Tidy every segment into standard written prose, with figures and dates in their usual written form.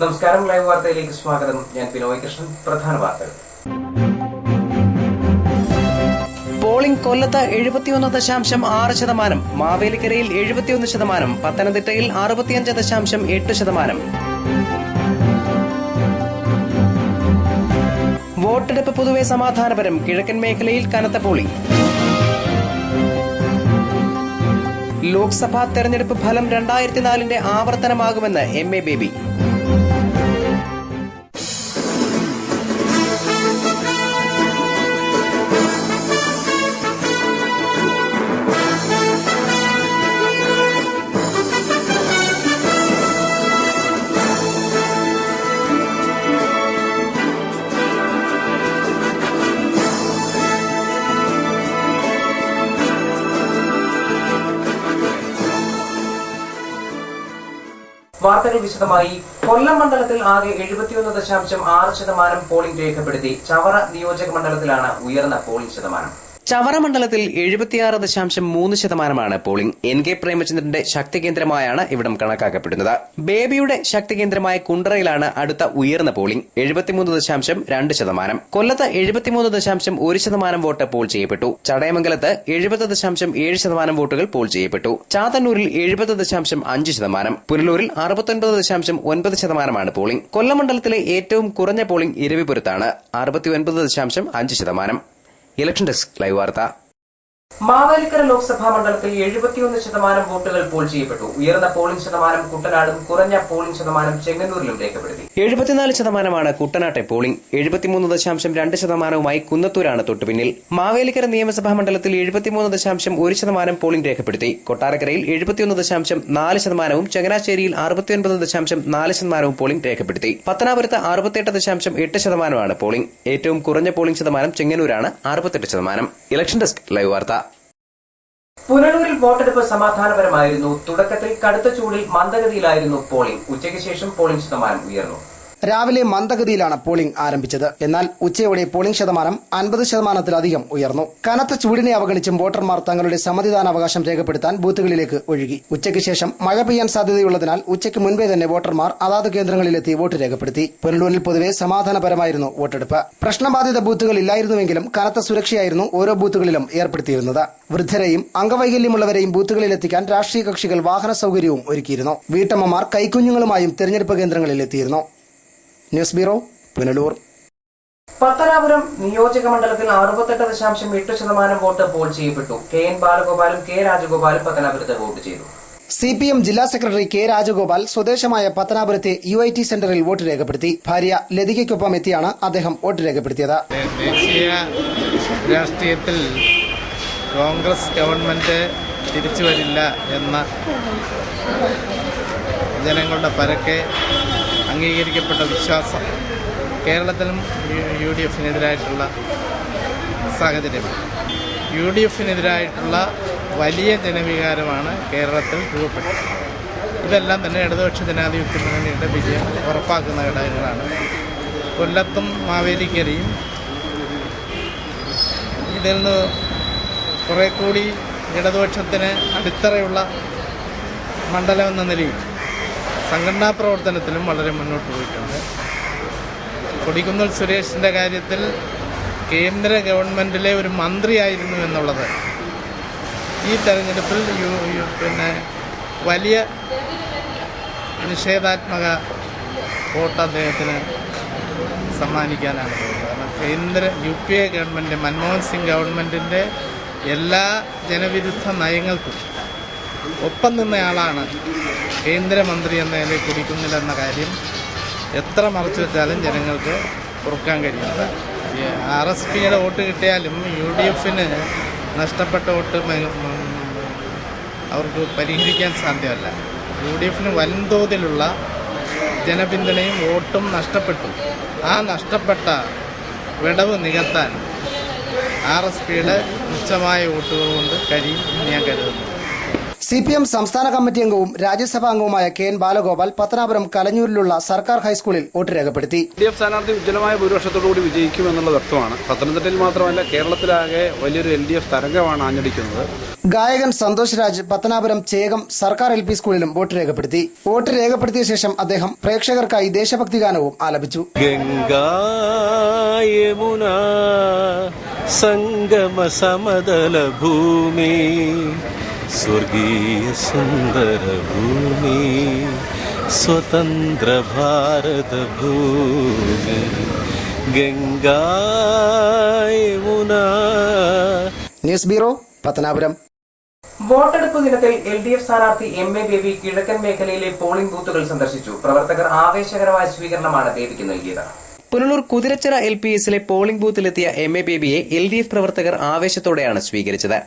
നമസ്കാരം. ലൈവ് വാർത്തയിലേക്ക് സ്വാഗതം. ഞാൻ ബിനോയ് കൃഷ്ണൻ. പ്രധാന വാർത്തകൾ. പോളിംഗ് കൊല്ലത്ത് 71.6%, മാവേലിക്കരയിൽ 71%, പത്തനംതിട്ടയിൽ 65.8%. വോട്ടെടുപ്പ് പൊതുവെ സമാധാനപരം. കിഴക്കൻ മേഖലയിൽ കനത്ത പോളിംഗ്. ലോക്സഭാ തെരഞ്ഞെടുപ്പ് ഫലം 2004 ആവർത്തനമാകുമെന്ന് MA ബേബി. വാർത്തകൾ വിശദമായി. കൊല്ലം മണ്ഡലത്തിൽ ആകെ 71.6% പോളിംഗ് രേഖപ്പെടുത്തി. ചവറ നിയോജക മണ്ഡലത്തിലാണ് ഉയർന്ന പോളിംഗ് ശതമാനം. ചവറ മണ്ഡലത്തിൽ 76.3% പോളിംഗ്. NK പ്രേമചന്ദ്രന്റെ ശക്തി കേന്ദ്രമായാണ് ഇവിടം കണക്കാക്കപ്പെടുന്നത്. ബേബിയുടെ ശക്തി കേന്ദ്രമായ കുണ്ടറയിലാണ് അടുത്ത ഉയർന്ന പോളിംഗ്. 73.2%. കൊല്ലത്ത് 73.1% വോട്ട് പോൾ ചെയ്യപ്പെട്ടു. ചടയമംഗലത്ത് 70.7% വോട്ടുകൾ പോൾ ചെയ്യപ്പെട്ടു. ചാത്തന്നൂരിൽ 70.5%. പുനലൂരിൽ 69.9% പോളിംഗ്. കൊല്ലം മണ്ഡലത്തിലെ ഏറ്റവും കുറഞ്ഞ പോളിംഗ് ഇരവിപുരത്താണ്, 69.5%. ഇലക്ഷൻ ഡെസ്ക് ലൈവ് വാർത്ത. മാവേലിക്കര ലോക്സഭാ മണ്ഡലത്തിൽ 71% വോട്ടുകൾ പോൾ ചെയ്യപ്പെട്ടു. ഉയർന്ന പോളിംഗ് ശതമാനം കുട്ടനാടും കുറഞ്ഞ പോളിംഗ് ശതമാനം ചെങ്ങന്നൂരിലും രേഖപ്പെടുത്തി. 74% കുട്ടനാട്ടെ പോളിംഗ്. 73.2%മായി കുന്നത്തൂരാണ് തൊട്ടുപിന്നിൽ. മാവേലിക്കര നിയമസഭാ മണ്ഡലത്തിൽ 73.1% പോളിംഗ് രേഖപ്പെടുത്തി. കൊട്ടാരക്കരയിൽ 71.4%, ചങ്ങനാശ്ശേരിയിൽ 69.4% പോളിംഗ് രേഖപ്പെടുത്തി. പത്തനാപുരത്ത് 68.8% പോളിംഗ്. ഏറ്റവും കുറഞ്ഞ പോളിംഗ് ശതമാനം ചെങ്ങന്നൂരാണ്, 68%. ഇലക്ഷൻ ഡെസ്ക് ലൈവ് വാർത്ത. പുനലൂരിൽ വോട്ടെടുപ്പ് സമാധാനപരമായിരുന്നു. തുടക്കത്തിൽ കടുത്ത ചൂടിൽ മന്ദഗതിയിലായിരുന്നു പോളിംഗ്. ഉച്ചയ്ക്ക് ശേഷം പോളിംഗ് ശതമാനം ഉയർന്നു. രാവിലെ മന്ദഗതിയിലാണ് പോളിംഗ് ആരംഭിച്ചത്. എന്നാൽ ഉച്ചയോടെ പോളിംഗ് ശതമാനം 50%-ലധികം ഉയർന്നു. കനത്ത ചൂടിനെ അവഗണിച്ചും വോട്ടർമാർ തങ്ങളുടെ സമ്മതിദാനാവകാശം രേഖപ്പെടുത്താൻ ബൂത്തുകളിലേക്ക് ഒഴുകി. ഉച്ചയ്ക്ക് ശേഷം മഴ പെയ്യാൻ സാധ്യതയുള്ളതിനാൽ ഉച്ചയ്ക്ക് മുൻപേ തന്നെ വോട്ടർമാർ അതാത് കേന്ദ്രങ്ങളിലെത്തി വോട്ട് രേഖപ്പെടുത്തി. പുനലൂരിൽ പൊതുവെ സമാധാനപരമായിരുന്നു വോട്ടെടുപ്പ്. പ്രശ്നബാധിത ബൂത്തുകൾ ഇല്ലായിരുന്നുവെങ്കിലും കനത്ത സുരക്ഷയായിരുന്നു ഓരോ ബൂത്തുകളിലും ഏർപ്പെടുത്തിയിരുന്നത്. വൃദ്ധരെയും അംഗവൈകല്യമുള്ളവരെയും ബൂത്തുകളിലെത്തിക്കാൻ രാഷ്ട്രീയ കക്ഷികൾ വാഹന സൌകര്യവും ഒരുക്കിയിരുന്നു. വീട്ടമ്മമാർ കൈക്കുഞ്ഞുങ്ങളുമായും തെരഞ്ഞെടുപ്പ് കേന്ദ്രങ്ങളിലെത്തിയിരുന്നു. News bureau, Punalur. പത്തനാപുരം നിയോജക മണ്ഡലത്തിൽ 68.8% വോട്ട് പോൾ ചെയ്യപ്പെട്ടു. KN ബാലഗോപാലും K രാജഗോപാലും പത്തനാപുരത്ത് വോട്ട് ചെയ്തു. CPM ജില്ലാ സെക്രട്ടറി K രാജഗോപാൽ സ്വദേശമായ പത്തനാപുരത്തെ UIT സെന്ററിൽ വോട്ട് രേഖപ്പെടുത്തി. ഭാര്യ ലതികയ്ക്കൊപ്പം എത്തിയാണ് അദ്ദേഹം വോട്ട് രേഖപ്പെടുത്തിയത്. ദേശീയ രാഷ്ട്രീയത്തിൽ കോൺഗ്രസ് ഗവൺമെന്റ് തിരിച്ചു വരില്ല എന്ന ജനങ്ങളുടെ പരക്കെ അംഗീകരിക്കപ്പെട്ട വിശ്വാസം കേരളത്തിലും UDF-നെതിരായിട്ടുള്ള സാഹചര്യമാണ്. UDF-നെതിരായിട്ടുള്ള വലിയ ജനവികാരമാണ് കേരളത്തിൽ രൂപപ്പെട്ടത്. ഇതെല്ലാം തന്നെ ഇടതുപക്ഷ ജനാധിപത്യ മുന്നണിയുടെ വിജയം ഉറപ്പാക്കുന്ന ഘടകങ്ങളാണ്. കൊല്ലത്തും മാവേലിക്കരയും ഇതിൽ നിന്ന് കുറെ കൂടി ഇടതുപക്ഷത്തിന് അടിത്തറയുള്ള മണ്ഡലം എന്ന നിലയിൽ സംഘടനാ പ്രവർത്തനത്തിലും വളരെ മുന്നോട്ട് പോയിട്ടുണ്ട്. കൊടിക്കുന്നിൽ സുരേഷിൻ്റെ കാര്യത്തിൽ കേന്ദ്ര ഗവൺമെൻറ്റിലെ ഒരു മന്ത്രിയായിരുന്നു എന്നുള്ളത് ഈ തെരഞ്ഞെടുപ്പിൽ വലിയ നിഷേധാത്മക വോട്ട് അദ്ദേഹത്തിന് സമ്മാനിക്കാനാണ് പോകുന്നത്. കാരണം UPA ഗവൺമെൻറ്, മൻമോഹൻ സിംഗ് ഗവൺമെൻറ്റിൻ്റെ എല്ലാ ജനവിരുദ്ധ നയങ്ങൾക്കും ഒപ്പം നിന്നയാളാണ് കേന്ദ്രമന്ത്രി എന്ന നിലയിൽ കൊടിക്കുന്നില്ലെന്ന കാര്യം എത്ര മറച്ചു വെച്ചാലും ജനങ്ങൾക്ക് പൊറുക്കാൻ കഴിയുന്നത്. RSPയുടെ വോട്ട് കിട്ടിയാലും UDF-ന് നഷ്ടപ്പെട്ട വോട്ട് അവർക്ക് പരിഹരിക്കാൻ സാധ്യമല്ല. UDF-ന് വൻതോതിലുള്ള ജനപിന്തുണയും വോട്ടും നഷ്ടപ്പെട്ടു. ആ നഷ്ടപ്പെട്ട വിടവ് നികത്താൻ RSPയുടെ തുച്ഛമായ വോട്ടുകൾ കൊണ്ട് കഴിയും എന്ന് ഞാൻ കരുതുന്നു. CPM സംസ്ഥാന കമ്മിറ്റി അംഗവും രാജ്യസഭാ അംഗവുമായ KN ബാലഗോപാൽ പത്തനാപുരം കലഞ്ഞൂരിലുള്ള സർക്കാർ ഹൈസ്കൂളിൽ വോട്ട് രേഖപ്പെടുത്തി. LDF സ്ഥാനാർത്ഥി ഉജ്ജ്വലമായ ഭൂരിപക്ഷത്തോടുകൂടി വിജയിക്കുമെന്നുള്ളത് വ്യക്തമാണ്. പത്തനംതിട്ടയിൽ മാത്രമല്ല കേരളത്തിലാകെ വലിയൊരു LDF തരംഗമാണ് ആഞ്ഞടിക്കുന്നത്. ഗായകൻ സന്തോഷ് രാജ് പത്തനാപുരം ചേകം സർക്കാർ LP സ്കൂളിലും വോട്ട് രേഖപ്പെടുത്തി. വോട്ട് രേഖപ്പെടുത്തിയ ശേഷം അദ്ദേഹം പ്രേക്ഷകർക്കായി ദേശഭക്തി ഗാനവും ആലപിച്ചു. ഗംഗാ യമുന സംഗമ സമതല ഭൂമി സ്വർഗീയ സുന്ദര ഭൂമി സ്വതന്ത്ര ഭാരത ഭൂമി ഗംഗാ യമുന. News bureau, Pathanapuram. വോട്ടെടുപ്പ് ദിനത്തിൽ LDF സ്ഥാനാർത്ഥി MA ബേബി കിഴക്കൻ മേഖലയിലെ പോളിംഗ് ബൂത്തുകൾ സന്ദർശിച്ചു. പ്രവർത്തകർ ആവേശകരമായ സ്വീകരണമാണ് ബേബിക്ക് നൽകിയത്. പുനലൂർ കുതിരച്ചിറ LPSലെ പോളിംഗ് ബൂത്തിലെത്തിയ MA ബേബിയെ LDF പ്രവർത്തകർ ആവേശത്തോടെയാണ് സ്വീകരിച്ചത്.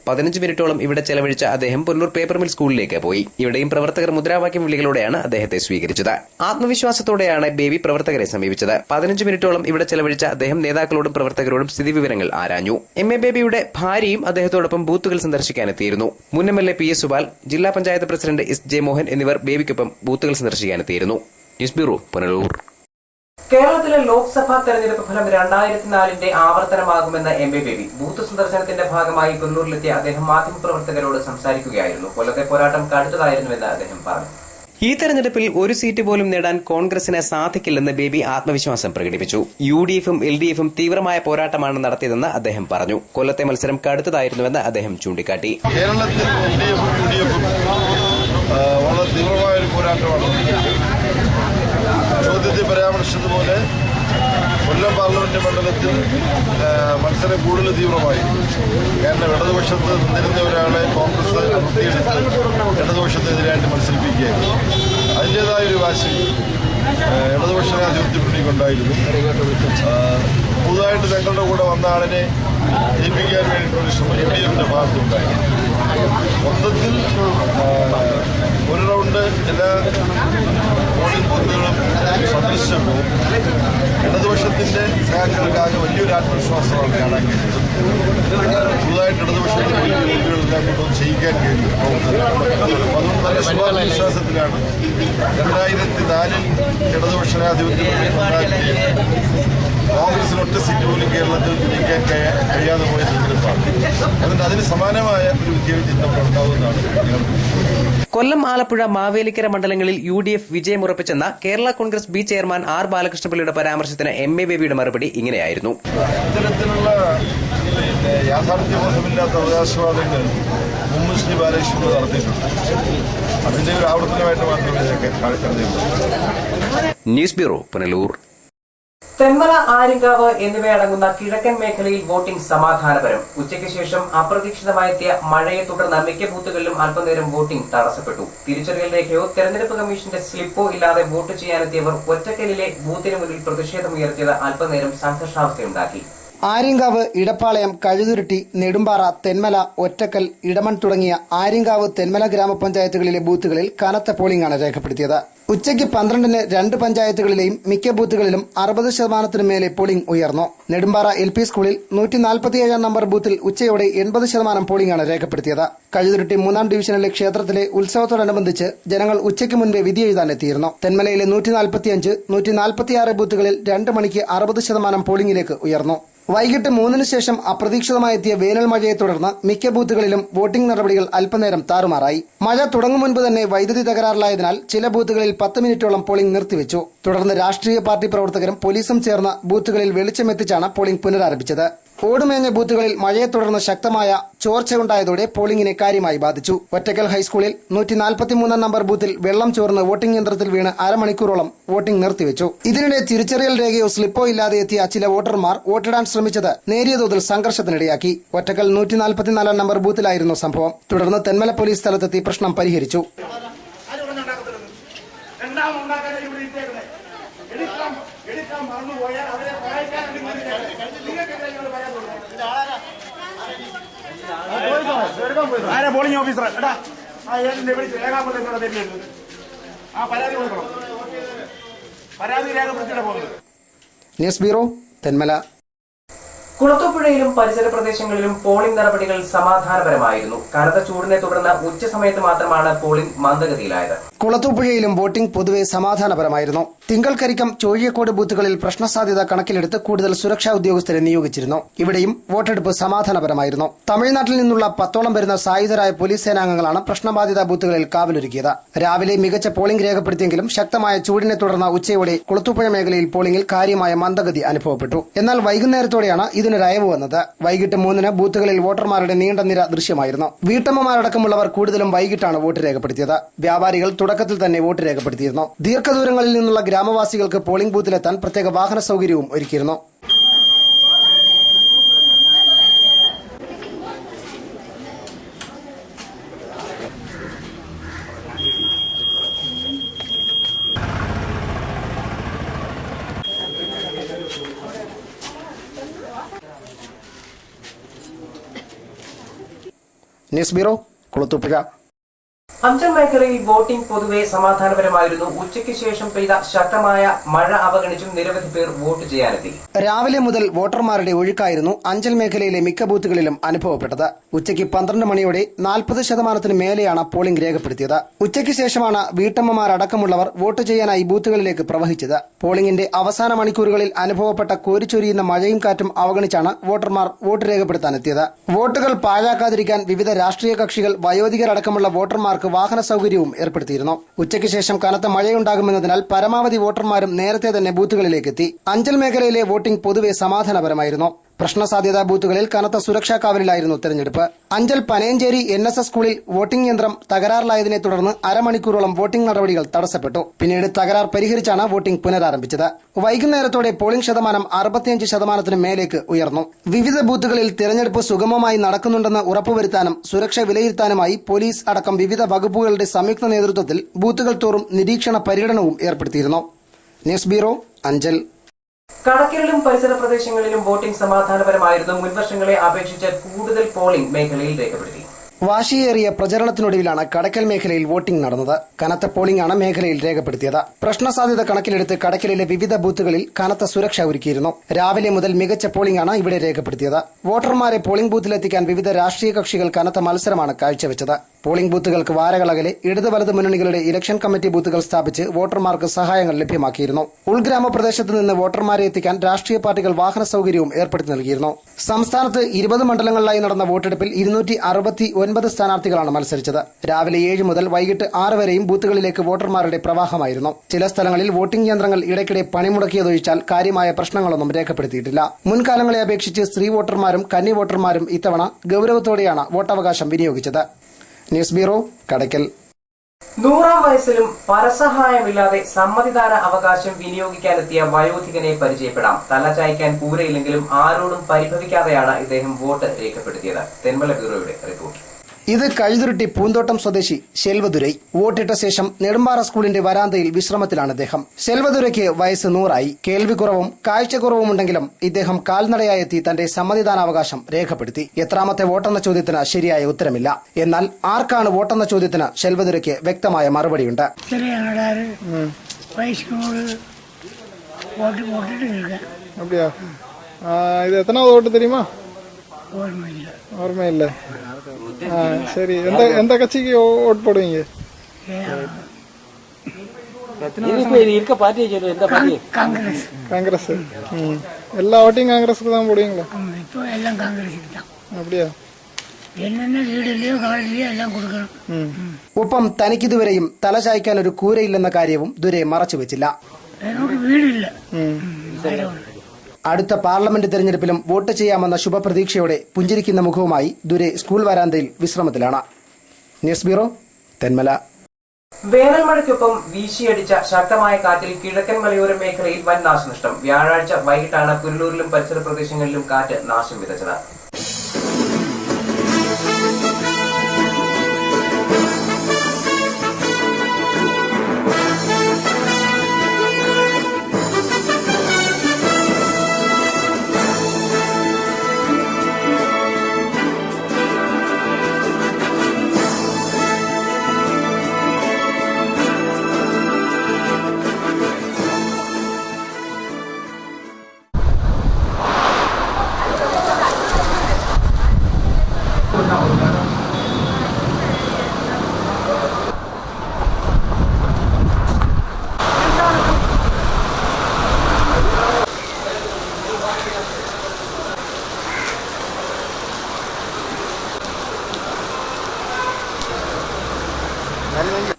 പതിനഞ്ച് മിനിറ്റോളം ഇവിടെ ചെലവഴിച്ച അദ്ദേഹം പുനലൂർ പേപ്പർ മിൽ സ്കൂളിലേക്ക് പോയി. ഇവിടെയും പ്രവർത്തകർ മുദ്രാവാക്യം വിളികളോടെയാണ് അദ്ദേഹത്തെ സ്വീകരിച്ചത്. ആത്മവിശ്വാസത്തോടെയാണ് ബേബി പ്രവർത്തകരെ സമീപിച്ചത്. 15 മിനിറ്റോളം ഇവിടെ ചെലവഴിച്ച അദ്ദേഹം നേതാക്കളോടും പ്രവർത്തകരോടും സ്ഥിതിവിവരങ്ങൾ ആരാഞ്ഞു. MA ബേബിയുടെ ഭാര്യയും അദ്ദേഹത്തോടൊപ്പം ബൂത്തുകൾ സന്ദർശിക്കാനെത്തിയിരുന്നു. മുൻ MLA PS സുബാൽ, ജില്ലാ പഞ്ചായത്ത് പ്രസിഡന്റ് SJ മോഹൻ എന്നിവർ ബേബിക്കൊപ്പം ബൂത്തുകൾ സന്ദർശിക്കാനെത്തിയിരുന്നു. News bureau, Punalur. കേരളത്തിലെ ലോക്സഭാ തെരഞ്ഞെടുപ്പ് ഫലം 2004 ആവർത്തനമാകുമെന്ന് MA ബേബി. ബൂത്ത് സന്ദർശനത്തിന്റെ ഭാഗമായി പുനലൂരിലെത്തിയ അദ്ദേഹം മാധ്യമപ്രവർത്തകരോട് സംസാരിക്കുകയായിരുന്നു. കൊല്ലത്തെ പോരാട്ടം കടുത്തതായിരുന്നുവെന്ന് അദ്ദേഹം പറഞ്ഞു. ഈ തെരഞ്ഞെടുപ്പിൽ ഒരു സീറ്റ് പോലും നേടാൻ കോൺഗ്രസിന് സാധിക്കില്ലെന്ന് ബേബി ആത്മവിശ്വാസം പ്രകടിപ്പിച്ചു. UDFും LDFും തീവ്രമായ പോരാട്ടമാണ് നടത്തിയതെന്ന് അദ്ദേഹം പറഞ്ഞു. കൊല്ലത്തെ മത്സരം കടുത്തതായിരുന്നുവെന്ന് അദ്ദേഹം ചൂണ്ടിക്കാട്ടി. കേരളത്തിൽ LDFും UDFും വളരെ തീവ്രമായ ഒരു പോരാട്ടമാണ്. ചോദ്യത്തിൽ പരാമർശിച്ചതുപോലെ കൊല്ലം പാർലമെന്റ് മണ്ഡലത്തിൽ മത്സരം കൂടുതൽ തീവ്രമായി. കാരണം ഇടതുപക്ഷത്ത് നിന്നിരുന്ന ഒരാളെ കോൺഗ്രസ് അടർത്തിയെടുത്ത് ഇടതുപക്ഷത്തിനെതിരായിട്ട് മത്സരിപ്പിക്കുകയായിരുന്നു. അതിൻ്റെതായ ഒരു വാശി ഇടതുപക്ഷ ജനാധിപത്യ മുന്നണിക്കുണ്ടായിരുന്നു. പുതുതായിട്ട് തങ്ങളുടെ കൂടെ വന്ന ആളിനെ ജയിപ്പിക്കാൻ വേണ്ടിയിട്ടുള്ള ശ്രമം LDFിന്റെ ഭാഗത്തുണ്ടായിരുന്നു. മൊത്തത്തിൽ ഒരു റൗണ്ട് എല്ലാ പോളിംഗ് ബൂത്തുകളും സന്ദർശിച്ചപ്പോൾ ഇടതുപക്ഷത്തിന്റെ സഹാക്കൾക്കാകെ വലിയൊരു ആത്മവിശ്വാസമാണ് കാണാൻ കഴിയുന്നത്. പുതുതായിട്ട് ഇടതുപക്ഷത്തിന്റെ വലിയ വോട്ടുകളെല്ലാം കൊണ്ടും ചെയ്യിക്കാൻ കഴിയും. അതുകൊണ്ട് നല്ല ശുഭാത്മവിശ്വാസത്തിലാണ് 2004 ഇടതുപക്ഷ ജനാധിപത്യ കോൺഗ്രസിന് ഒറ്റ സീറ്റ് പോലും കേരളത്തിൽ ജയിക്കാൻ കഴിയാതെ പോയ തെരഞ്ഞെടുപ്പാണ്. അതുകൊണ്ട് അതിന് സമാനമായ ഒരു വിജയചിത്രം ഉണ്ടാവുന്നതാണ്. കൊല്ലം, ആലപ്പുഴ, മാവേലിക്കര മണ്ഡലങ്ങളിൽ UDF വിജയമുറപ്പിച്ചെന്ന Kerala Congress B chairman R ബാലകൃഷ്ണപിള്ളയുടെ പരാമർശത്തിന് MA ബേബിയുടെ മറുപടി ഇങ്ങനെയായിരുന്നു. ഇത്തരത്തിലുള്ള യാഥാർത്ഥ്യബോധമില്ലാത്ത അവകാശവാദങ്ങൾ മുമ്പ് ശ്രീ ബാലകൃഷ്ണൻ നടത്തിയിട്ടുണ്ട്. അതിന്റെ ഒരു ആവർത്തനമായിട്ട് മാത്രമേ കരുതുള്ളൂ. News bureau, Punalur. തെന്മല, ആര്യങ്കാവ് എന്നിവയടങ്ങുന്ന കിഴക്കൻ മേഖലയിൽ വോട്ടിംഗ് സമാധാനപരം. ഉച്ചയ്ക്ക് ശേഷം അപ്രതീക്ഷിതമായെത്തിയ മഴയെ തുടർന്ന് മിക്ക ബൂത്തുകളിലും അല്പനേരം വോട്ടിംഗ് തടസ്സപ്പെട്ടു. തിരിച്ചറിയൽ രേഖയോ തെരഞ്ഞെടുപ്പ് കമ്മീഷന്റെ സ്ലിപ്പോ ഇല്ലാതെ വോട്ട് ചെയ്യാനെത്തിയവർ ഒറ്റക്കലിലെ ബൂത്തിന് മുന്നിൽ പ്രതിഷേധമുയർത്തിയത് അല്പനേരം സംഘർഷാവസ്ഥയുണ്ടാക്കി. ആര്യങ്കാവ്, ഇടപ്പാളയം, കഴുതുരുട്ടി, നെടുമ്പാറ, തെന്മല, ഒറ്റക്കൽ, ഇടമൺ തുടങ്ങിയ ആര്യങ്കാവ്, തെന്മല ഗ്രാമപഞ്ചായത്തുകളിലെ ബൂത്തുകളിൽ കനത്ത പോളിംഗാണ് രേഖപ്പെടുത്തിയത്. ഉച്ചയ്ക്ക് 12-ന് 2 പഞ്ചായത്തുകളിലെയും മിക്ക ബൂത്തുകളിലും 60% മേലെ പോളിംഗ് ഉയർന്നു. നെടുമ്പാറ LP സ്കൂളിൽ 147 നമ്പർ ബൂത്തിൽ ഉച്ചയോടെ 80% പോളിംഗാണ് രേഖപ്പെടുത്തിയത്. കഴുതുരുട്ടി 3-ാം ഡിവിഷനിലെ ക്ഷേത്രത്തിലെ ഉത്സവത്തോടനുബന്ധിച്ച് ജനങ്ങൾ ഉച്ചയ്ക്ക് മുൻപേ വിധിയെഴുതാനെത്തിയിരുന്നു. തെന്മലയിലെ 145, 146 ബൂത്തുകളിൽ 2 മണിക്ക് 60% പോളിംഗിലേക്ക് ഉയർന്നു. വൈകിട്ട് 3-ന് ശേഷം അപ്രതീക്ഷിതമായെത്തിയ വേനൽ മഴയെ തുടർന്ന് മിക്ക ബൂത്തുകളിലും വോട്ടിംഗ് നടപടികൾ അല്പനേരം താറുമാറായി. മഴ തുടങ്ങും മുൻപ് തന്നെ വൈദ്യുതി തകരാറിലായതിനാൽ ചില ബൂത്തുകളിൽ 10 മിനിറ്റോളം പോളിംഗ് നിർത്തിവെച്ചു. തുടർന്ന് രാഷ്ട്രീയ പാർട്ടി പ്രവർത്തകരും പോലീസും ചേർന്ന് ബൂത്തുകളിൽ വെളിച്ചമെത്തിച്ചാണ് പോളിംഗ് പുനരാരംഭിച്ചത്. ഓടുമേഞ്ഞ ബൂത്തുകളിൽ മഴയെ തുടർന്ന് ശക്തമായ ചോർച്ചയുണ്ടായതോടെ പോളിംഗിനെ കാര്യമായി ബാധിച്ചു. ഒറ്റക്കൽ ഹൈസ്കൂളിൽ 143 നമ്പർ ബൂത്തിൽ വെള്ളം ചോർന്ന് വോട്ടിംഗ് യന്ത്രത്തിൽ വീണ് അരമണിക്കൂറോളം വോട്ടിംഗ് നിർത്തിവെച്ചു. ഇതിനിടെ തിരിച്ചറിയൽ രേഖയോ സ്ലിപ്പോ ഇല്ലാതെ എത്തിയ ചില വോട്ടർമാർ വോട്ടിടാൻ ശ്രമിച്ചത് നേരിയ തോതിൽ സംഘർഷത്തിനിടയാക്കി. ഒറ്റക്കൽ 144 നമ്പർ ബൂത്തിലായിരുന്നു സംഭവം. തുടർന്ന് തെന്മല പോലീസ് സ്ഥലത്തെത്തി പ്രശ്നം പരിഹരിച്ചു. പോളിംഗ് ഓഫീസർ പരാതി രേഖപ്പെടുത്തിയിട്ട് പോകുന്നത്. News bureau, Thenmala. കുളത്തൂപ്പുഴയിലും പരിസര പ്രദേശങ്ങളിലും പോളിംഗ് നടപടികൾ സമാധാനപരമായിരുന്നു. കനത്ത ചൂടിനെ തുടർന്ന് ഉച്ചസമയത്ത് മാത്രമാണ് പോളിംഗ് മന്ദഗതിയിലായത്. കുളത്തൂപ്പുഴയിലും വോട്ടിംഗ് പൊതുവെ സമാധാനപരമായിരുന്നു. തിങ്കൾക്കരിക്കം, ചോഴിയക്കോട് ബൂത്തുകളിൽ പ്രശ്നസാധ്യത കണക്കിലെടുത്ത് കൂടുതൽ സുരക്ഷാ ഉദ്യോഗസ്ഥരെ നിയോഗിച്ചിരുന്നു. ഇവിടെയും വോട്ടെടുപ്പ് സമാധാനപരമായിരുന്നു. തമിഴ്നാട്ടിൽ നിന്നുള്ള 10ഓളം വരുന്ന സായുധരായ പോലീസ് സേനാംഗങ്ങളാണ് പ്രശ്നബാധിത ബൂത്തുകളിൽ കാവലൊരുക്കിയത്. രാവിലെ മികച്ച പോളിംഗ് രേഖപ്പെടുത്തിയെങ്കിലും ശക്തമായ ചൂടിനെ തുടർന്ന് ഉച്ചയോടെ കുളത്തൂപ്പുഴ മേഖലയിൽ പോളിംഗിൽ കാര്യമായ മന്ദഗതി അനുഭവപ്പെട്ടു. എന്നാൽ വൈകുന്നേരത്തോടെയാണ് ഇതിനൊരയവ് വന്നത്. വൈകിട്ട് 3-ന് ബൂത്തുകളിൽ വോട്ടർമാരുടെ നീണ്ട നിര ദൃശ്യമായിരുന്നു. വീട്ടമ്മമാരടക്കമുള്ളവർ കൂടുതലും വൈകിട്ടാണ് വോട്ട് രേഖപ്പെടുത്തിയത്. വ്യാപാരികൾ തുടക്കത്തിൽ തന്നെ വോട്ട് രേഖപ്പെടുത്തിയിരുന്നു. ദീർഘദൂരങ്ങളിൽ നിന്നുള്ള ഗ്രാമവാസികൾക്ക് പോളിംഗ് ബൂത്തിലെത്താൻ പ്രത്യേക വാഹന സൌകര്യവും ഒരുക്കിയിരുന്നു. News bureau, Kulathupuzha. അഞ്ചൽ മേഖലയിൽ വോട്ടിംഗ് പൊതുവെ സമാധാനപരമായിരുന്നു. ഉച്ചയ്ക്ക് ശേഷം പെയ്ത ശക്തമായ മഴ അവഗണിച്ചും നിരവധി പേർ വോട്ട് ചെയ്യാനെത്തി. രാവിലെ മുതൽ വോട്ടർമാരുടെ ഒഴുക്കായിരുന്നു അഞ്ചൽ മേഖലയിലെ മിക്ക ബൂത്തുകളിലും അനുഭവപ്പെട്ടത്. ഉച്ചയ്ക്ക് 12 മണിയോടെ 40% മേലെയാണ് പോളിംഗ് രേഖപ്പെടുത്തിയത്. ഉച്ചയ്ക്ക് ശേഷമാണ് വീട്ടമ്മമാരടക്കമുള്ളവർ വോട്ട് ചെയ്യാനായി ബൂത്തുകളിലേക്ക് പ്രവഹിച്ചത്. പോളിംഗിന്റെ അവസാന മണിക്കൂറുകളിൽ അനുഭവപ്പെട്ട കോരിച്ചൊരിയുന്ന മഴയും കാറ്റും അവഗണിച്ചാണ് വോട്ടർമാർ വോട്ട് രേഖപ്പെടുത്താനെത്തിയത്. വോട്ടുകൾ പാഴാക്കാതിരിക്കാൻ വിവിധ രാഷ്ട്രീയ കക്ഷികൾ വയോധികരടക്കമുള്ള വോട്ടർമാർക്ക് വാഹന സൌകര്യവും ഏർപ്പെടുത്തിയിരുന്നു. ഉച്ചയ്ക്ക് ശേഷം കനത്ത മഴയുണ്ടാകുമെന്നതിനാൽ പരമാവധി വോട്ടർമാരും നേരത്തെ തന്നെ ബൂത്തുകളിലേക്കെത്തി. അഞ്ചൽ മേഖലയിലെ വോട്ടിംഗ് പൊതുവെ സമാധാനപരമായിരുന്നു. പ്രശ്നസാധ്യതാ ബൂത്തുകളിൽ കനത്ത സുരക്ഷാ കാവലിലായിരുന്നു തെരഞ്ഞെടുപ്പ്. അഞ്ചൽ പനയഞ്ചേരി NSS സ്കൂളിൽ വോട്ടിംഗ് യന്ത്രം തകരാറിലായതിനെ തുടർന്ന് അരമണിക്കൂറോളം വോട്ടിംഗ് നടപടികൾ തടസ്സപ്പെട്ടു. പിന്നീട് തകരാർ പരിഹരിച്ചാണ് വോട്ടിംഗ് പുനരാരംഭിച്ചത്. വൈകുന്നേരത്തോടെ പോളിംഗ് ശതമാനം 65% മേലേക്ക് ഉയർന്നു. വിവിധ ബൂത്തുകളിൽ തെരഞ്ഞെടുപ്പ് സുഗമമായി നടക്കുന്നുണ്ടെന്ന് ഉറപ്പുവരുത്താനും സുരക്ഷ വിലയിരുത്താനുമായി പോലീസ് അടക്കം വിവിധ വകുപ്പുകളുടെ സംയുക്ത നേതൃത്വത്തിൽ ബൂത്തുകൾ തോറും നിരീക്ഷണ പര്യടനവും ഏർപ്പെടുത്തിയിരുന്നു. News bureau, Anchal. കടക്കലിലും പരിസര പ്രദേശങ്ങളിലും വോട്ടിംഗ് സമാധാനപരമായിരുന്നു. മുൻവർഷങ്ങളെ അപേക്ഷിച്ച് കൂടുതൽ പോളിംഗ് മേഖലയിൽ രേഖപ്പെടുത്തി. വാശിയേറിയ പ്രചരണത്തിനൊടുവിലാണ് കടക്കൽ മേഖലയിൽ വോട്ടിംഗ് നടന്നത്. കനത്ത പോളിംഗാണ് മേഖലയിൽ രേഖപ്പെടുത്തിയത്. പ്രശ്നസാധ്യത കണക്കിലെടുത്ത് കടക്കലിലെ വിവിധ ബൂത്തുകളിൽ കനത്ത സുരക്ഷ ഒരുക്കിയിരുന്നു. രാവിലെ മുതൽ മികച്ച പോളിംഗാണ് ഇവിടെ രേഖപ്പെടുത്തിയത്. വോട്ടർമാരെ പോളിംഗ് ബൂത്തിലെത്തിക്കാൻ വിവിധ രാഷ്ട്രീയ കക്ഷികൾ കനത്ത മത്സരമാണ് കാഴ്ചവെച്ചത്. പോളിംഗ് ബൂത്തുകൾക്ക് വാരകളകലെ ഇടത് വലത് മുന്നണികളുടെ ഇലക്ഷൻ കമ്മിറ്റി ബൂത്തുകൾ സ്ഥാപിച്ച് വോട്ടർമാർക്ക് സഹായങ്ങൾ ലഭ്യമാക്കിയിരുന്നു. ഉൾഗ്രാമപ്രദേശത്ത് നിന്ന് വോട്ടർമാരെ എത്തിക്കാൻ രാഷ്ട്രീയ പാർട്ടികൾ വാഹന സൌകര്യവും ഏർപ്പെടുത്തി നൽകിയിരുന്നു. സംസ്ഥാനത്ത് 20 മണ്ഡലങ്ങളിലായി നടന്ന വോട്ടെടുപ്പിൽ 269 സ്ഥാനാർത്ഥികളാണ് മത്സരിച്ചത്. രാവിലെ 7 മുതൽ വൈകിട്ട് 6 വരെയും ബൂത്തുകളിലേക്ക് വോട്ടർമാരുടെ പ്രവാഹമായിരുന്നു. ചില സ്ഥലങ്ങളിൽ വോട്ടിംഗ് യന്ത്രങ്ങൾ ഇടയ്ക്കിടെ പണിമുടക്കിയതൊഴിച്ചാൽ കാര്യമായ പ്രശ്നങ്ങളൊന്നും രേഖപ്പെടുത്തിയിട്ടില്ല. മുൻകാലങ്ങളെ അപേക്ഷിച്ച് സ്ത്രീ വോട്ടർമാരും കന്നി വോട്ടർമാരും ഇത്തവണ ഗൌരവത്തോടെയാണ് വോട്ടവകാശം വിനിയോഗിച്ചത്. News bureau, Kadakkal. 100-ാം വയസ്സിലും പരസഹായമില്ലാതെ സമ്മതിദാന അവകാശം വിനിയോഗിക്കാനെത്തിയ വയോധികനെ പരിചയപ്പെടാം. തല ചായ്ക്കാൻ കൂരയില്ലെങ്കിലും ആരോടും പരിഭവിക്കാതെയാണ് ഇദ്ദേഹം വോട്ട് രേഖപ്പെടുത്തിയത്. തെന്മല ബ്യൂറോയുടെ റിപ്പോർട്ട്. ഇത് കഴുതുരുട്ടി പൂന്തോട്ടം സ്വദേശി ശെൽവദുരൈ. വോട്ടിട്ട ശേഷം നെടുമ്പാറ സ്കൂളിന്റെ വരാന്തയിൽ വിശ്രമത്തിലാണ് ഇദ്ദേഹം. ശെൽവദുരയ്ക്ക് വയസ്സ് 100ആയി. കേൾവിക്കുറവും കാഴ്ചക്കുറവുമുണ്ടെങ്കിലും ഇദ്ദേഹം കാൽനടയായെത്തി തന്റെ സമ്മതിദാനാവകാശം രേഖപ്പെടുത്തി. എത്രാമത്തെ വോട്ടെന്ന ചോദ്യത്തിന് ശരിയായ ഉത്തരമില്ല. എന്നാൽ ആർക്കാണ് വോട്ടെന്ന ചോദ്യത്തിന് ശെൽവദുരയ്ക്ക് വ്യക്തമായ മറുപടിയുണ്ട്. இது எத்தனாவது ஓட்டு தெரியுமா? ஓர்மையில்ல. சரி, எந்த கட்சிக்கு ஓட் போடுவீங்க? காங்கிரஸ். எல்லா ஓட்டையும் காங்கிரஸுக்கு தான் போடுவீங்களா? அப்படியா? ഒപ്പം തനിക്കിതുവരെയും തലചായ്ക്കാൻ ഒരു കൂരയില്ലെന്ന കാര്യവും ദുരൈ മറച്ചുവെച്ചില്ല. അടുത്ത പാർലമെന്റ് തെരഞ്ഞെടുപ്പിലും വോട്ട് ചെയ്യാമെന്ന ശുഭപ്രതീക്ഷയോടെ പുഞ്ചിരിക്കുന്ന മുഖവുമായി ദുരൈ സ്കൂൾ വരാന്തയിൽ വിശ്രമത്തിലാണ്. News bureau, Thenmala. വേനൽമഴയ്ക്കൊപ്പം വീശിയടിച്ച ശക്തമായ കാറ്റിൽ കിഴക്കൻ മലയോര മേഖലയിൽ വൻ നാശനഷ്ടം. വ്യാഴാഴ്ച വൈകിട്ടാണ് പുനലൂരിലും പരിസര പ്രദേശങ്ങളിലും കാറ്റ് നാശം വിതച്ചത്.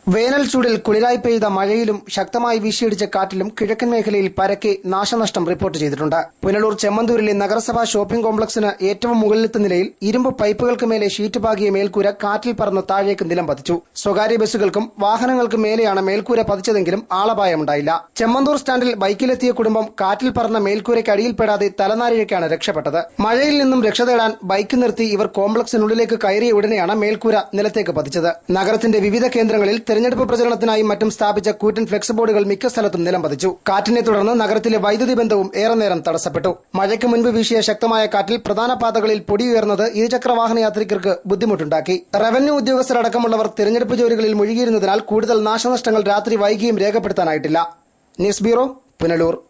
വേനൽ ചൂടിൽ കുളിരായി പെയ്ത മഴയിലും ശക്തമായി വീശിയടിച്ച കാറ്റിലും കിഴക്കൻ മേഖലയിൽ പരക്കെ നാശനഷ്ടം റിപ്പോർട്ട് ചെയ്തിട്ടുണ്ട്. പുനലൂർ ചെമ്മന്തൂരിലെ നഗരസഭാ ഷോപ്പിംഗ് കോംപ്ലക്സിന് ഏറ്റവും മുകളിലത്തെ നിലയിൽ ഇരുമ്പ് പൈപ്പുകൾക്ക് മേലെ ഷീറ്റ് പാകിയ മേൽക്കൂര കാറ്റിൽ പറന്ന് താഴേക്ക് നിലം പതിച്ചു. സ്വകാര്യ ബസ്സുകൾക്കും വാഹനങ്ങൾക്കും മേലെയാണ് മേൽക്കൂര പതിച്ചതെങ്കിലും ആളപായമുണ്ടായില്ല. ചെമ്മന്തൂർ സ്റ്റാൻഡിൽ ബൈക്കിലെത്തിയ കുടുംബം കാറ്റിൽ പറന്ന മേൽക്കൂരയ്ക്ക് അടിയിൽപ്പെടാതെ തലനാരിഴയ്ക്കാണ് രക്ഷപ്പെട്ടത്. മഴയിൽ നിന്നും രക്ഷ തേടാൻ ബൈക്ക് നിർത്തി ഇവർ കോംപ്ലക്സിനുള്ളിലേക്ക് കയറിയ ഉടനെയാണ് മേൽക്കൂര നിലത്തേക്ക് പതിച്ചത്. നഗരത്തിന്റെ വിവിധ കേന്ദ്രങ്ങളിൽ തെരഞ്ഞെടുപ്പ് പ്രചരണത്തിനായും മറ്റും സ്ഥാപിച്ച കൂറ്റൻ ഫ്ലെക്സ് ബോർഡുകൾ മിക്ക സ്ഥലത്തും നിലം പതിച്ചു. കാറ്റിനെ തുടർന്ന് നഗരത്തിലെ വൈദ്യുതി ബന്ധവും ഏറെ നേരം തടസ്സപ്പെട്ടു. മഴയ്ക്ക് മുൻപ് വീശിയ ശക്തമായ കാറ്റിൽ പ്രധാന പാതകളിൽ പൊടിയുയർന്നത് ഇരുചക്രവാഹന യാത്രികർക്ക് ബുദ്ധിമുട്ടുണ്ടാക്കി. റവന്യൂ ഉദ്യോഗസ്ഥരടക്കമുള്ളവർ തെരഞ്ഞെടുപ്പ് ജോലികളിൽ മുഴുകിയിരുന്നതിനാൽ കൂടുതൽ നാശനഷ്ടങ്ങൾ രാത്രി വൈകിയും രേഖപ്പെടുത്താനായിട്ടില്ല. News bureau, Punalur.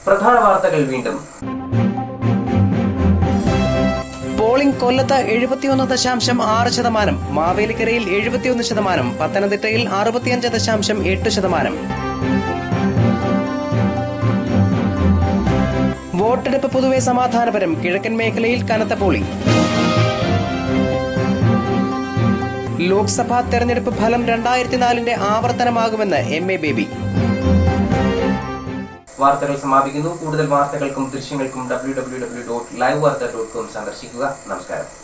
പ്രധാന വാർത്തകൾ വീണ്ടും. പോളിംഗ് കൊല്ലത്ത് 71.6%, മാവേലിക്കരയിൽ 71%, പത്തനംതിട്ടയിൽ 65.8%. വോട്ടെടുപ്പ് പൊതുവെ സമാധാനപരം, കിഴക്കൻ മേഖലയിൽ കനത്ത പോളിംഗ്. ലോക്സഭാ തെരഞ്ഞെടുപ്പ് ഫലം 2004 ആവർത്തനമാകുമെന്ന് MA ബേബി. വാർത്തകൾ സമാപിക്കുന്നു. കൂടുതൽ വാർത്തകൾക്കും ദൃശ്യങ്ങൾക്കും www.livewarta.com സന്ദർശിക്കുക. നമസ്കാരം.